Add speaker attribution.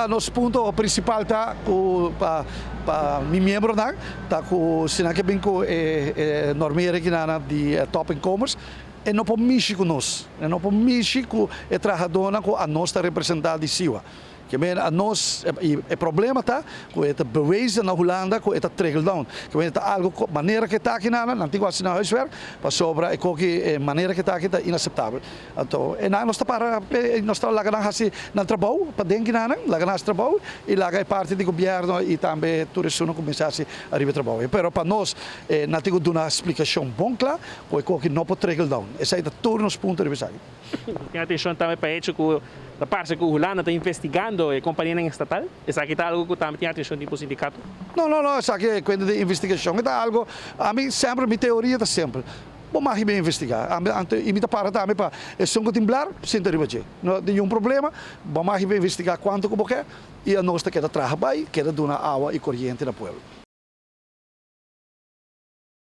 Speaker 1: Nosso ponto principal tá com para mi membro tá com sinake bem com normeira que na de top e-commerce e não pode mexer com nós, não pode mexer com o trabalhador com a nossa representante de Siwa. Que a nós é problema tá com esta bewijzen na Holanda com esta trickle down. Que é algo maneira que está aqui na antigo assina huiswerk, para sobra e qualquer maneira que está aqui tá inaceitável. Então, e nós está para nós está lá na hasi na trabalho, para dentro na lá na trabalho e lá é parte do governo e também turismo começar a arrivar trabalho. Pero para nós na tigo dar uma explicação bom clara, com qualquer não pode trickle down. Esse é todos os pontos de vista.
Speaker 2: Tem atenção também para isso que da parte que o Holanda está investigando a companhia estatal? Isso aqui está algo que também tem atenção do sindicato?
Speaker 1: Não, isso aqui é coisa de investigação. É algo, a mim sempre, minha teoria está sempre. Bom, mas bem investigar. E me para também para se não temblar, sem ter não tem um problema. Bom, mas bem investigar quanto como é e a nossa queda trabalho, queda dar água e corrente na povo.